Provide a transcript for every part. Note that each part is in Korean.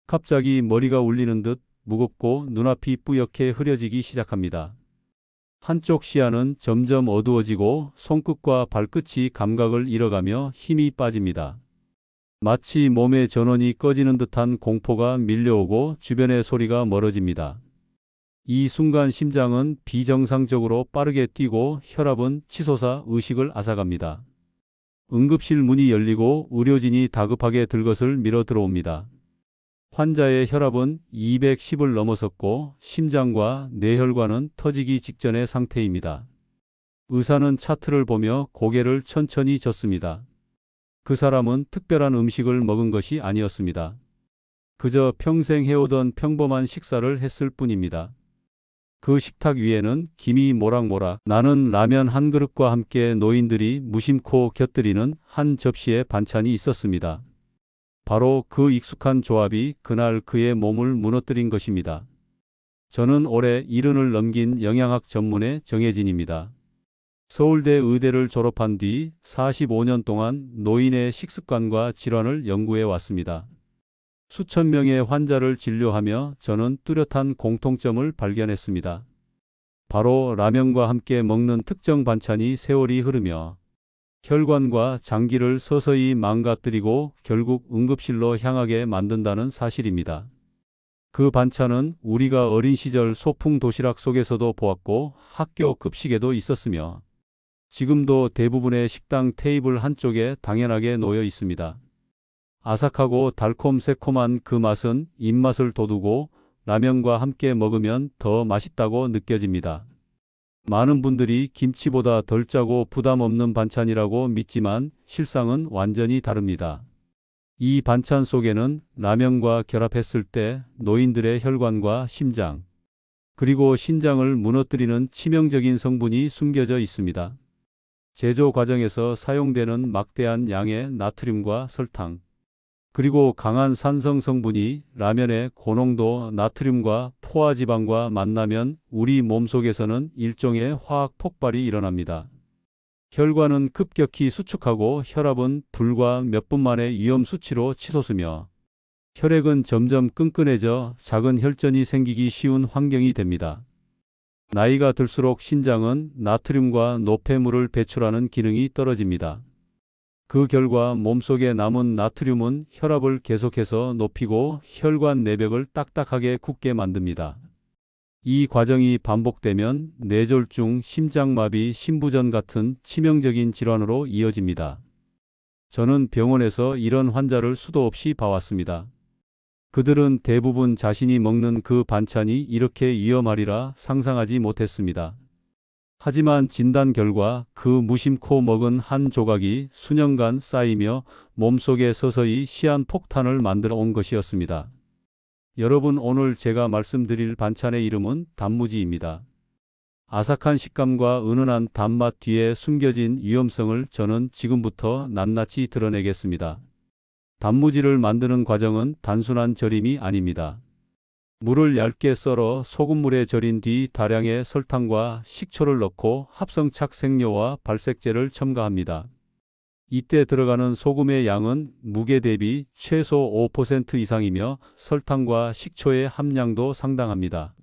갑자기 머리가 울리는 듯 무겁고 눈앞이 뿌옇게 흐려지기 시작합니다. 한쪽 시야는 점점 어두워지고 손끝과 발끝이 감각을 잃어가며 힘이 빠집니다. 마치 몸의 전원이 꺼지는 듯한 공포가 밀려오고 주변의 소리가 멀어집니다. 이 순간 심장은 비정상적으로 빠르게 뛰고 혈압은 치솟아 의식을 앗아갑니다. 응급실 문이 열리고 의료진이 다급하게 들것을 밀어 들어옵니다. 환자의 혈압은 210을 넘어섰고 심장과 뇌혈관은 터지기 직전의 상태입니다. 의사는 차트를 보며 고개를 천천히 젓습니다. 그 사람은 특별한 음식을 먹은 것이 아니었습니다. 그저 평생 해오던 평범한 식사를 했을 뿐입니다. 그 식탁 위에는 김이 모락모락 나는 라면 한 그릇과 함께 노인들이 무심코 곁들이는 한 접시의 반찬이 있었습니다. 바로 그 익숙한 조합이 그날 그의 몸을 무너뜨린 것입니다. 저는 올해 70을 넘긴 영양학 전문의 정혜진입니다. 서울대 의대를 졸업한 뒤 45년 동안 노인의 식습관과 질환을 연구해 왔습니다. 수천 명의 환자를 진료하며 저는 뚜렷한 공통점을 발견했습니다. 바로 라면과 함께 먹는 특정 반찬이 세월이 흐르며 혈관과 장기를 서서히 망가뜨리고 결국 응급실로 향하게 만든다는 사실입니다. 그 반찬은 우리가 어린 시절 소풍 도시락 속에서도 보았고 학교 급식에도 있었으며 지금도 대부분의 식당 테이블 한쪽에 당연하게 놓여 있습니다. 아삭하고 달콤새콤한 그 맛은 입맛을 돋우고 라면과 함께 먹으면 더 맛있다고 느껴집니다. 많은 분들이 김치보다 덜 짜고 부담 없는 반찬이라고 믿지만 실상은 완전히 다릅니다. 이 반찬 속에는 라면과 결합했을 때 노인들의 혈관과 심장, 그리고 신장을 무너뜨리는 치명적인 성분이 숨겨져 있습니다. 제조 과정에서 사용되는 막대한 양의 나트륨과 설탕, 그리고 강한 산성 성분이 라면의 고농도 나트륨과 포화지방과 만나면 우리 몸속에서는 일종의 화학 폭발이 일어납니다. 혈관은 급격히 수축하고 혈압은 불과 몇 분 만에 위험 수치로 치솟으며 혈액은 점점 끈끈해져 작은 혈전이 생기기 쉬운 환경이 됩니다. 나이가 들수록 신장은 나트륨과 노폐물을 배출하는 기능이 떨어집니다. 그 결과 몸속에 남은 나트륨은 혈압을 계속해서 높이고 혈관 내벽을 딱딱하게 굳게 만듭니다. 이 과정이 반복되면 뇌졸중, 심장마비, 심부전 같은 치명적인 질환으로 이어집니다. 저는 병원에서 이런 환자를 수도 없이 봐왔습니다. 그들은 대부분 자신이 먹는 그 반찬이 이렇게 위험하리라 상상하지 못했습니다. 하지만 진단 결과 그 무심코 먹은 한 조각이 수년간 쌓이며 몸속에 서서히 시한폭탄을 만들어 온 것이었습니다. 여러분, 오늘 제가 말씀드릴 반찬의 이름은 단무지입니다. 아삭한 식감과 은은한 단맛 뒤에 숨겨진 위험성을 저는 지금부터 낱낱이 드러내겠습니다. 단무지를 만드는 과정은 단순한 절임이 아닙니다. 물을 얇게 썰어 소금물에 절인 뒤 다량의 설탕과 식초를 넣고 합성착 색료와 발색제를 첨가합니다. 이때 들어가는 소금의 양은 무게 대비 최소 5% 이상이며 설탕과 식초의 함량도 상당합니다.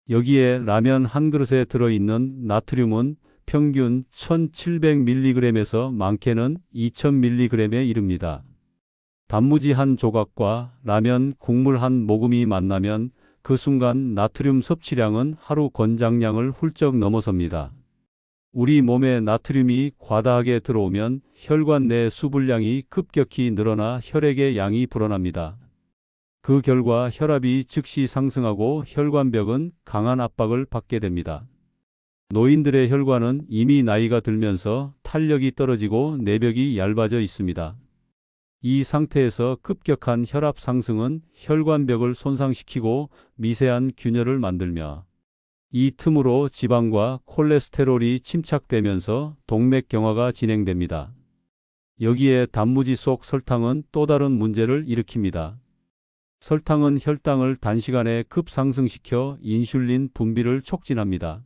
여기에 라면 한 그릇에 들어있는 나트륨은 평균 1700mg에서 많게는 2000mg에 이릅니다. 단무지 한 조각과 라면 국물 한 모금이 만나면 그 순간 나트륨 섭취량은 하루 권장량을 훌쩍 넘어섭니다. 우리 몸에 나트륨이 과다하게 들어오면 혈관 내 수분량이 급격히 늘어나 혈액의 양이 불어납니다. 그 결과 혈압이 즉시 상승하고 혈관벽은 강한 압박을 받게 됩니다. 노인들의 혈관은 이미 나이가 들면서 탄력이 떨어지고 내벽이 얇아져 있습니다. 이 상태에서 급격한 혈압 상승은 혈관벽을 손상시키고 미세한 균열을 만들며 이 틈으로 지방과 콜레스테롤이 침착되면서 동맥경화가 진행됩니다. 여기에 단무지 속 설탕은 또 다른 문제를 일으킵니다. 설탕은 혈당을 단시간에 급상승시켜 인슐린 분비를 촉진합니다.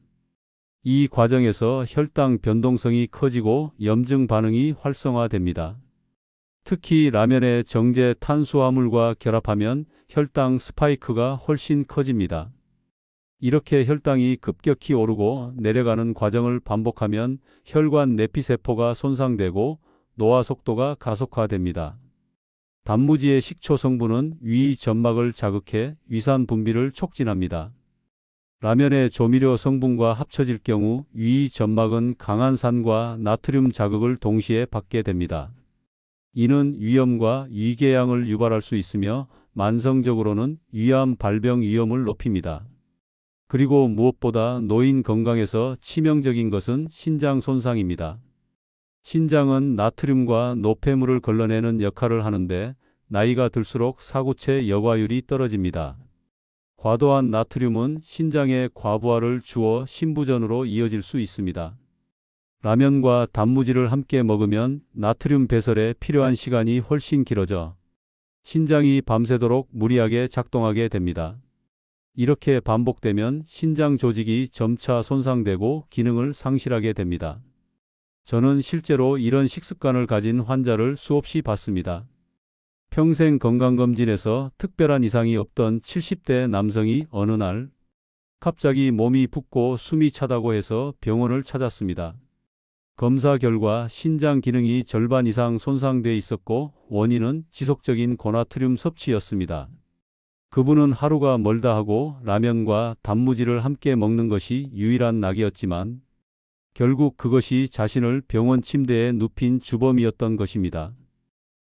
이 과정에서 혈당 변동성이 커지고 염증 반응이 활성화됩니다. 특히 라면의 정제 탄수화물과 결합하면 혈당 스파이크가 훨씬 커집니다. 이렇게 혈당이 급격히 오르고 내려가는 과정을 반복하면 혈관 내피세포가 손상되고 노화 속도가 가속화됩니다. 단무지의 식초 성분은 위 점막을 자극해 위산 분비를 촉진합니다. 라면의 조미료 성분과 합쳐질 경우 위 점막은 강한 산과 나트륨 자극을 동시에 받게 됩니다. 이는 위염과 위궤양을 유발할 수 있으며 만성적으로는 위암 발병 위험을 높입니다. 그리고 무엇보다 노인 건강에서 치명적인 것은 신장 손상입니다. 신장은 나트륨과 노폐물을 걸러내는 역할을 하는데 나이가 들수록 사구체 여과율이 떨어집니다. 과도한 나트륨은 신장에 과부하를 주어 신부전으로 이어질 수 있습니다. 라면과 단무지를 함께 먹으면 나트륨 배설에 필요한 시간이 훨씬 길어져 신장이 밤새도록 무리하게 작동하게 됩니다. 이렇게 반복되면 신장 조직이 점차 손상되고 기능을 상실하게 됩니다. 저는 실제로 이런 식습관을 가진 환자를 수없이 봤습니다. 평생 건강검진에서 특별한 이상이 없던 70대 남성이 어느 날 갑자기 몸이 붓고 숨이 차다고 해서 병원을 찾았습니다. 검사 결과 신장 기능이 절반 이상 손상돼 있었고 원인은 지속적인 고나트륨 섭취였습니다. 그분은 하루가 멀다 하고 라면과 단무지를 함께 먹는 것이 유일한 낙이었지만 결국 그것이 자신을 병원 침대에 눕힌 주범이었던 것입니다.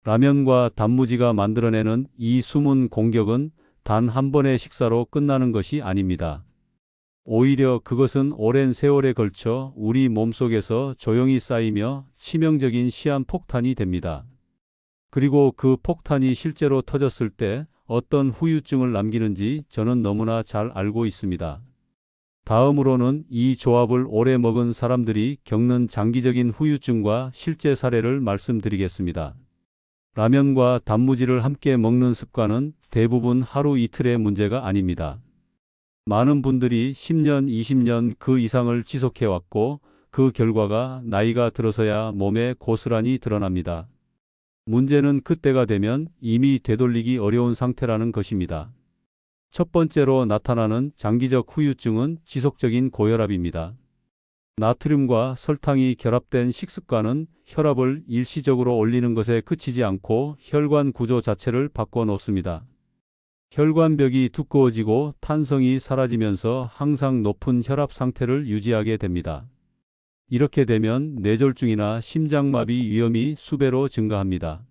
라면과 단무지가 만들어내는 이 숨은 공격은 단 한 번의 식사로 끝나는 것이 아닙니다. 오히려 그것은 오랜 세월에 걸쳐 우리 몸속에서 조용히 쌓이며 치명적인 시한폭탄이 됩니다. 그리고 그 폭탄이 실제로 터졌을 때 어떤 후유증을 남기는지 저는 너무나 잘 알고 있습니다. 다음으로는 이 조합을 오래 먹은 사람들이 겪는 장기적인 후유증과 실제 사례를 말씀드리겠습니다. 라면과 단무지를 함께 먹는 습관은 대부분 하루 이틀의 문제가 아닙니다. 많은 분들이 10년, 20년 그 이상을 지속해왔고 그 결과가 나이가 들어서야 몸에 고스란히 드러납니다. 문제는 그때가 되면 이미 되돌리기 어려운 상태라는 것입니다. 첫 번째로 나타나는 장기적 후유증은 지속적인 고혈압입니다. 나트륨과 설탕이 결합된 식습관은 혈압을 일시적으로 올리는 것에 그치지 않고 혈관 구조 자체를 바꿔놓습니다. 혈관벽이 두꺼워지고 탄성이 사라지면서 항상 높은 혈압 상태를 유지하게 됩니다. 이렇게 되면 뇌졸중이나 심장마비 위험이 수배로 증가합니다.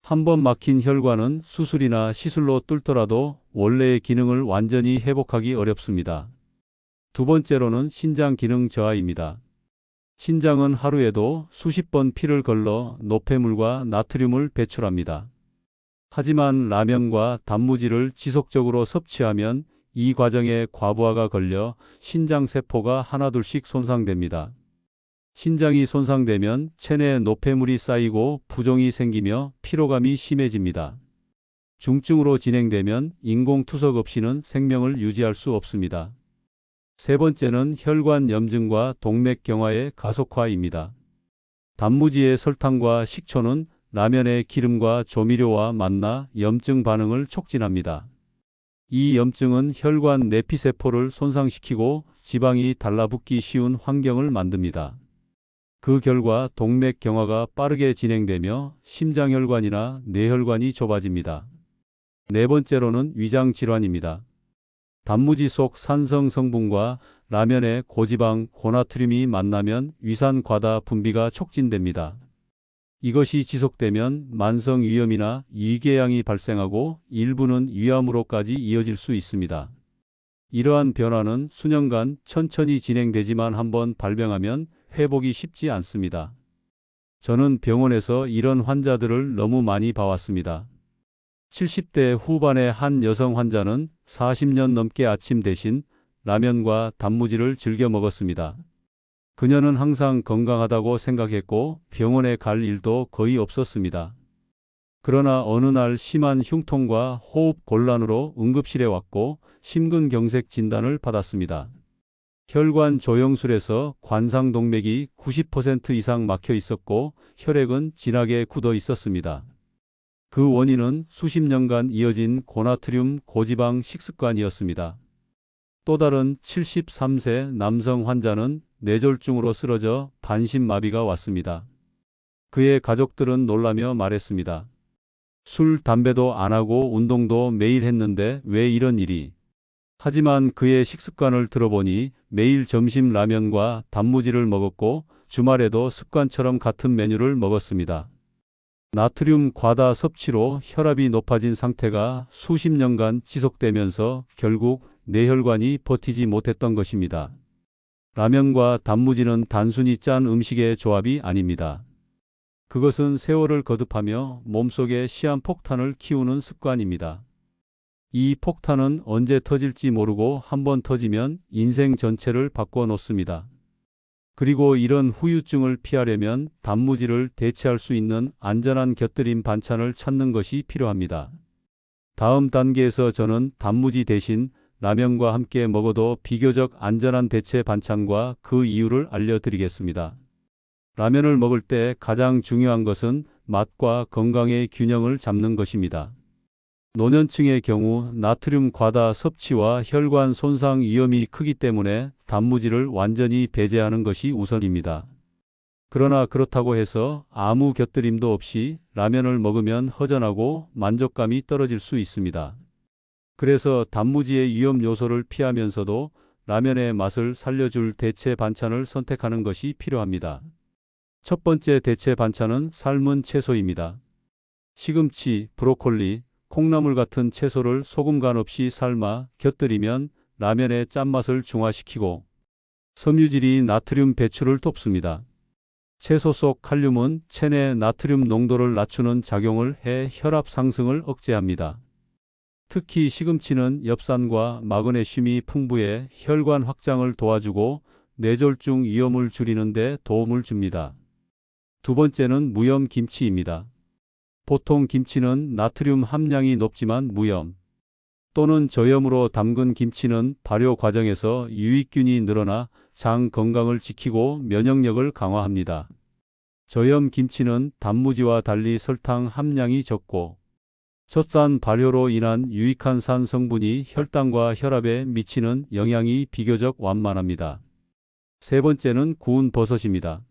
한번 막힌 혈관은 수술이나 시술로 뚫더라도 원래의 기능을 완전히 회복하기 어렵습니다. 두 번째로는 신장 기능 저하입니다. 신장은 하루에도 수십 번 피를 걸러 노폐물과 나트륨을 배출합니다. 하지만 라면과 단무지를 지속적으로 섭취하면 이 과정에 과부하가 걸려 신장세포가 하나둘씩 손상됩니다. 신장이 손상되면 체내에 노폐물이 쌓이고 부종이 생기며 피로감이 심해집니다. 중증으로 진행되면 인공투석 없이는 생명을 유지할 수 없습니다. 세 번째는 혈관 염증과 동맥경화의 가속화입니다. 단무지의 설탕과 식초는 라면의 기름과 조미료와 만나 염증 반응을 촉진합니다. 이 염증은 혈관 내피세포를 손상시키고 지방이 달라붙기 쉬운 환경을 만듭니다. 그 결과 동맥경화가 빠르게 진행되며 심장혈관이나 뇌혈관이 좁아집니다. 네 번째로는 위장질환입니다. 단무지 속 산성 성분과 라면의 고지방, 고나트륨이 만나면 위산 과다 분비가 촉진됩니다. 이것이 지속되면 만성 위염이나 위궤양이 발생하고 일부는 위암으로까지 이어질 수 있습니다. 이러한 변화는 수년간 천천히 진행되지만 한번 발병하면 회복이 쉽지 않습니다. 저는 병원에서 이런 환자들을 너무 많이 봐왔습니다. 70대 후반의 한 여성 환자는 40년 넘게 아침 대신 라면과 단무지를 즐겨 먹었습니다. 그녀는 항상 건강하다고 생각했고 병원에 갈 일도 거의 없었습니다. 그러나 어느 날 심한 흉통과 호흡 곤란으로 응급실에 왔고 심근경색 진단을 받았습니다. 혈관 조영술에서 관상동맥이 90% 이상 막혀 있었고 혈액은 진하게 굳어 있었습니다. 그 원인은 수십 년간 이어진 고나트륨 고지방 식습관이었습니다. 또 다른 73세 남성 환자는 뇌졸중으로 쓰러져 반신마비가 왔습니다. 그의 가족들은 놀라며 말했습니다. 술, 담배도 안 하고 운동도 매일 했는데 왜 이런 일이? 하지만 그의 식습관을 들어보니 매일 점심 라면과 단무지를 먹었고 주말에도 습관처럼 같은 메뉴를 먹었습니다. 나트륨 과다 섭취로 혈압이 높아진 상태가 수십 년간 지속되면서 결국 뇌혈관이 버티지 못했던 것입니다. 라면과 단무지는 단순히 짠 음식의 조합이 아닙니다. 그것은 세월을 거듭하며 몸속에 시한폭탄을 키우는 습관입니다. 이 폭탄은 언제 터질지 모르고 한번 터지면 인생 전체를 바꿔놓습니다. 그리고 이런 후유증을 피하려면 단무지를 대체할 수 있는 안전한 곁들임 반찬을 찾는 것이 필요합니다. 다음 단계에서 저는 단무지 대신 라면과 함께 먹어도 비교적 안전한 대체 반찬과 그 이유를 알려드리겠습니다. 라면을 먹을 때 가장 중요한 것은 맛과 건강의 균형을 잡는 것입니다. 노년층의 경우 나트륨 과다 섭취와 혈관 손상 위험이 크기 때문에 단무지를 완전히 배제하는 것이 우선입니다. 그러나 그렇다고 해서 아무 곁들임도 없이 라면을 먹으면 허전하고 만족감이 떨어질 수 있습니다. 그래서 단무지의 위험 요소를 피하면서도 라면의 맛을 살려줄 대체 반찬을 선택하는 것이 필요합니다. 첫 번째 대체 반찬은 삶은 채소입니다. 시금치, 브로콜리, 콩나물 같은 채소를 소금 간 없이 삶아 곁들이면 라면의 짠맛을 중화시키고 섬유질이 나트륨 배출을 돕습니다. 채소 속 칼륨은 체내 나트륨 농도를 낮추는 작용을 해 혈압 상승을 억제합니다. 특히 시금치는 엽산과 마그네슘이 풍부해 혈관 확장을 도와주고 뇌졸중 위험을 줄이는 데 도움을 줍니다. 두 번째는 무염 김치입니다. 보통 김치는 나트륨 함량이 높지만 무염 또는 저염으로 담근 김치는 발효 과정에서 유익균이 늘어나 장 건강을 지키고 면역력을 강화합니다. 저염 김치는 단무지와 달리 설탕 함량이 적고 젖산 발효로 인한 유익한 산 성분이 혈당과 혈압에 미치는 영향이 비교적 완만합니다. 세 번째는 구운 버섯입니다.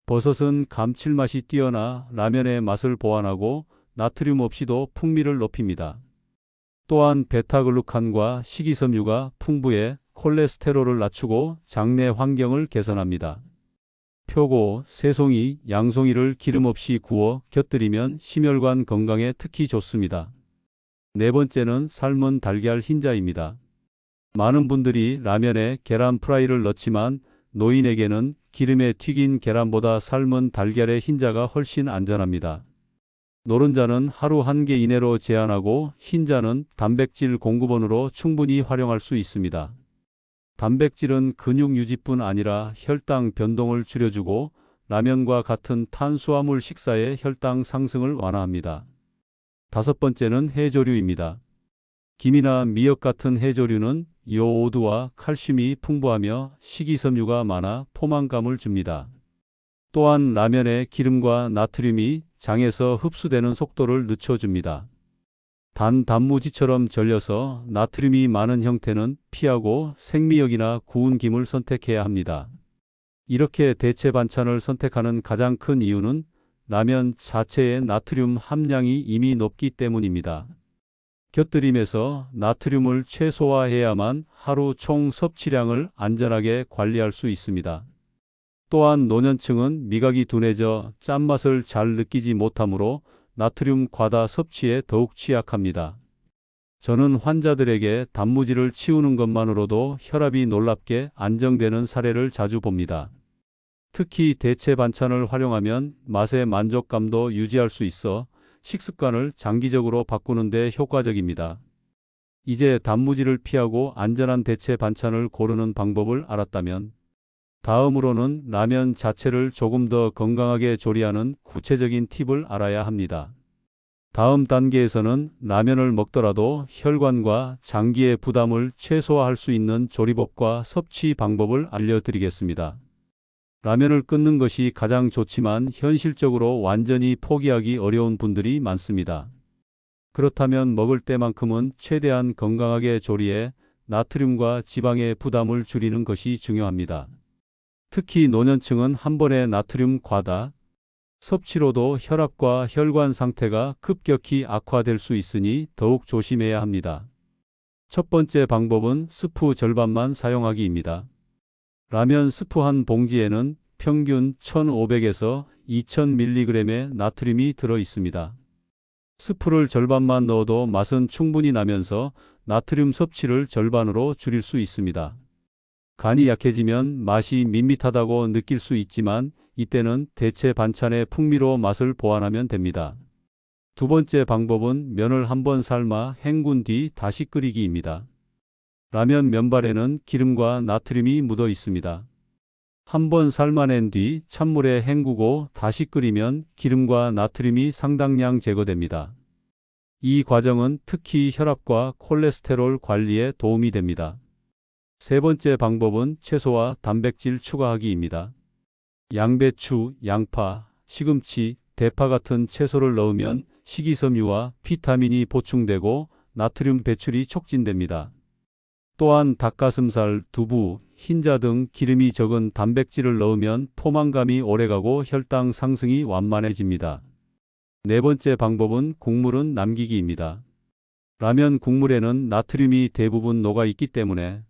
버섯은 감칠맛이 뛰어나 라면의 맛을 보완하고 나트륨 없이도 풍미를 높입니다. 또한 베타글루칸과 식이섬유가 풍부해 콜레스테롤을 낮추고 장내 환경을 개선합니다. 표고, 새송이, 양송이를 기름 없이 구워 곁들이면 심혈관 건강에 특히 좋습니다. 네 번째는 삶은 달걀 흰자입니다. 많은 분들이 라면에 계란 프라이를 넣지만 노인에게는 기름에 튀긴 계란보다 삶은 달걀의 흰자가 훨씬 안전합니다. 노른자는 하루 1개 이내로 제한하고 흰자는 단백질 공급원으로 충분히 활용할 수 있습니다. 단백질은 근육 유지뿐 아니라 혈당 변동을 줄여주고 라면과 같은 탄수화물 식사의 혈당 상승을 완화합니다. 다섯 번째는 해조류입니다. 김이나 미역 같은 해조류는 요오드와 칼슘이 풍부하며 식이섬유가 많아 포만감을 줍니다. 또한 라면의 기름과 나트륨이 장에서 흡수되는 속도를 늦춰줍니다. 단 단무지처럼 절여서 나트륨이 많은 형태는 피하고 생미역이나 구운 김을 선택해야 합니다. 이렇게 대체 반찬을 선택하는 가장 큰 이유는 라면 자체의 나트륨 함량이 이미 높기 때문입니다. 곁들임에서 나트륨을 최소화해야만 하루 총 섭취량을 안전하게 관리할 수 있습니다. 또한 노년층은 미각이 둔해져 짠맛을 잘 느끼지 못하므로 나트륨 과다 섭취에 더욱 취약합니다. 저는 환자들에게 단무지를 치우는 것만으로도 혈압이 놀랍게 안정되는 사례를 자주 봅니다. 특히 대체 반찬을 활용하면 맛의 만족감도 유지할 수 있어 식습관을 장기적으로 바꾸는 데 효과적입니다. 이제 단무지를 피하고 안전한 대체 반찬을 고르는 방법을 알았다면 다음으로는 라면 자체를 조금 더 건강하게 조리하는 구체적인 팁을 알아야 합니다. 다음 단계에서는 라면을 먹더라도 혈관과 장기의 부담을 최소화할 수 있는 조리법과 섭취 방법을 알려드리겠습니다. 라면을 끊는 것이 가장 좋지만 현실적으로 완전히 포기하기 어려운 분들이 많습니다. 그렇다면 먹을 때만큼은 최대한 건강하게 조리해 나트륨과 지방의 부담을 줄이는 것이 중요합니다. 특히 노년층은 한 번의 나트륨 과다 섭취로도 혈압과 혈관 상태가 급격히 악화될 수 있으니 더욱 조심해야 합니다. 첫 번째 방법은 스프 절반만 사용하기입니다. 라면 스프 한 봉지에는 평균 1500에서 2000mg의 나트륨이 들어 있습니다. 스프를 절반만 넣어도 맛은 충분히 나면서 나트륨 섭취를 절반으로 줄일 수 있습니다. 간이 약해지면 맛이 밋밋하다고 느낄 수 있지만 이때는 대체 반찬의 풍미로 맛을 보완하면 됩니다. 두 번째 방법은 면을 한번 삶아 헹군 뒤 다시 끓이기입니다. 라면 면발에는 기름과 나트륨이 묻어 있습니다. 한번 삶아낸 뒤 찬물에 헹구고 다시 끓이면 기름과 나트륨이 상당량 제거됩니다. 이 과정은 특히 혈압과 콜레스테롤 관리에 도움이 됩니다. 세 번째 방법은 채소와 단백질 추가하기입니다. 양배추, 양파, 시금치, 대파 같은 채소를 넣으면 식이섬유와 비타민이 보충되고 나트륨 배출이 촉진됩니다. 또한 닭가슴살, 두부, 흰자 등 기름이 적은 단백질을 넣으면 포만감이 오래가고 혈당 상승이 완만해집니다. 네 번째 방법은 국물은 남기기입니다. 라면 국물에는 나트륨이 대부분 녹아 있기 때문에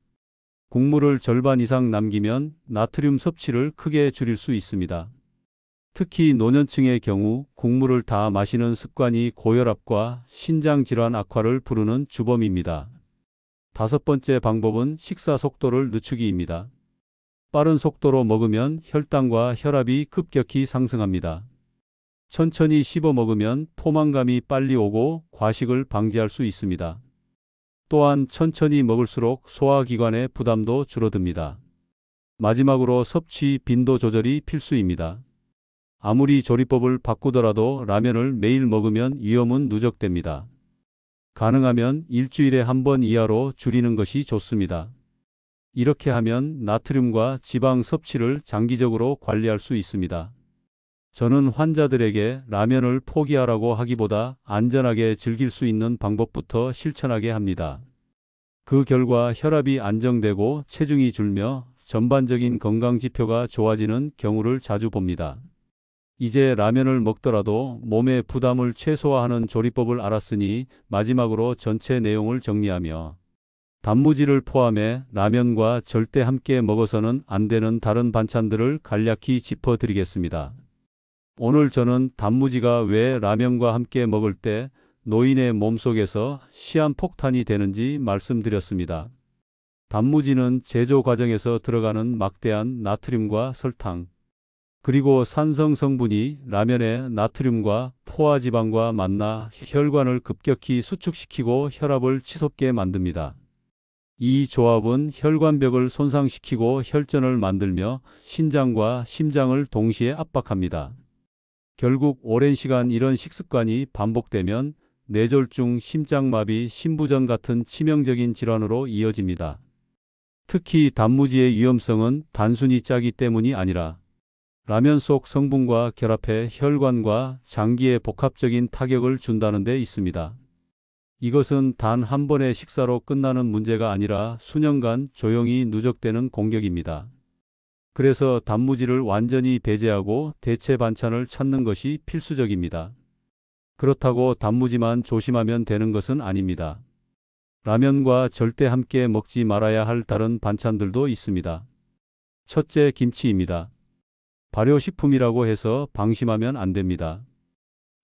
국물을 절반 이상 남기면 나트륨 섭취를 크게 줄일 수 있습니다. 특히 노년층의 경우 국물을 다 마시는 습관이 고혈압과 신장질환 악화를 부르는 주범입니다. 다섯 번째 방법은 식사 속도를 늦추기입니다. 빠른 속도로 먹으면 혈당과 혈압이 급격히 상승합니다. 천천히 씹어 먹으면 포만감이 빨리 오고 과식을 방지할 수 있습니다. 또한 천천히 먹을수록 소화기관의 부담도 줄어듭니다. 마지막으로 섭취 빈도 조절이 필수입니다. 아무리 조리법을 바꾸더라도 라면을 매일 먹으면 위험은 누적됩니다. 가능하면 일주일에 한 번 이하로 줄이는 것이 좋습니다. 이렇게 하면 나트륨과 지방 섭취를 장기적으로 관리할 수 있습니다. 저는 환자들에게 라면을 포기하라고 하기보다 안전하게 즐길 수 있는 방법부터 실천하게 합니다. 그 결과 혈압이 안정되고 체중이 줄며 전반적인 건강 지표가 좋아지는 경우를 자주 봅니다. 이제 라면을 먹더라도 몸의 부담을 최소화하는 조리법을 알았으니 마지막으로 전체 내용을 정리하며 단무지를 포함해 라면과 절대 함께 먹어서는 안 되는 다른 반찬들을 간략히 짚어드리겠습니다. 오늘 저는 단무지가 왜 라면과 함께 먹을 때 노인의 몸속에서 시한폭탄이 되는지 말씀드렸습니다. 단무지는 제조 과정에서 들어가는 막대한 나트륨과 설탕, 그리고 산성 성분이 라면의 나트륨과 포화지방과 만나 혈관을 급격히 수축시키고 혈압을 치솟게 만듭니다. 이 조합은 혈관벽을 손상시키고 혈전을 만들며 신장과 심장을 동시에 압박합니다. 결국 오랜 시간 이런 식습관이 반복되면 뇌졸중, 심장마비, 심부전 같은 치명적인 질환으로 이어집니다. 특히 단무지의 위험성은 단순히 짜기 때문이 아니라 라면 속 성분과 결합해 혈관과 장기에 복합적인 타격을 준다는 데 있습니다. 이것은 단 한 번의 식사로 끝나는 문제가 아니라 수년간 조용히 누적되는 공격입니다. 그래서 단무지를 완전히 배제하고 대체 반찬을 찾는 것이 필수적입니다. 그렇다고 단무지만 조심하면 되는 것은 아닙니다. 라면과 절대 함께 먹지 말아야 할 다른 반찬들도 있습니다. 첫째, 김치입니다. 발효식품이라고 해서 방심하면 안 됩니다.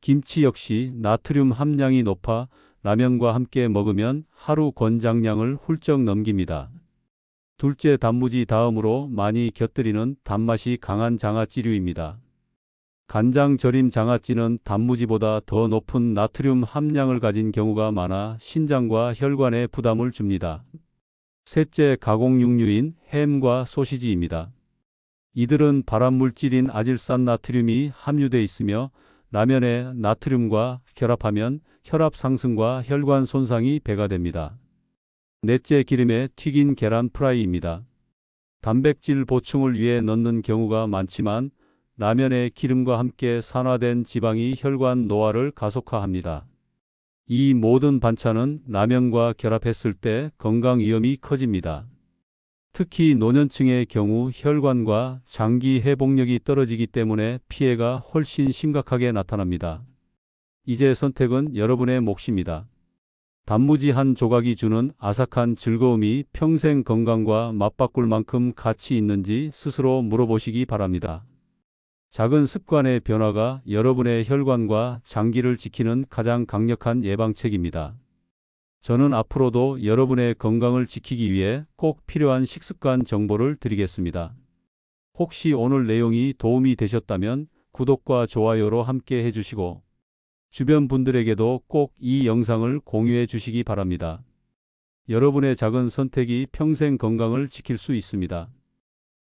김치 역시 나트륨 함량이 높아 라면과 함께 먹으면 하루 권장량을 훌쩍 넘깁니다. 둘째, 단무지 다음으로 많이 곁들이는 단맛이 강한 장아찌류입니다. 간장 절임 장아찌는 단무지보다 더 높은 나트륨 함량을 가진 경우가 많아 신장과 혈관에 부담을 줍니다. 셋째, 가공육류인 햄과 소시지입니다. 이들은 발암물질인 아질산 나트륨이 함유돼 있으며 라면에 나트륨과 결합하면 혈압 상승과 혈관 손상이 배가 됩니다. 넷째, 기름에 튀긴 계란 프라이입니다. 단백질 보충을 위해 넣는 경우가 많지만 라면의 기름과 함께 산화된 지방이 혈관 노화를 가속화합니다. 이 모든 반찬은 라면과 결합했을 때 건강 위험이 커집니다. 특히 노년층의 경우 혈관과 장기 회복력이 떨어지기 때문에 피해가 훨씬 심각하게 나타납니다. 이제 선택은 여러분의 몫입니다. 단무지 한 조각이 주는 아삭한 즐거움이 평생 건강과 맞바꿀 만큼 가치 있는지 스스로 물어보시기 바랍니다. 작은 습관의 변화가 여러분의 혈관과 장기를 지키는 가장 강력한 예방책입니다. 저는 앞으로도 여러분의 건강을 지키기 위해 꼭 필요한 식습관 정보를 드리겠습니다. 혹시 오늘 내용이 도움이 되셨다면 구독과 좋아요로 함께 해주시고 주변 분들에게도 꼭 이 영상을 공유해 주시기 바랍니다. 여러분의 작은 선택이 평생 건강을 지킬 수 있습니다.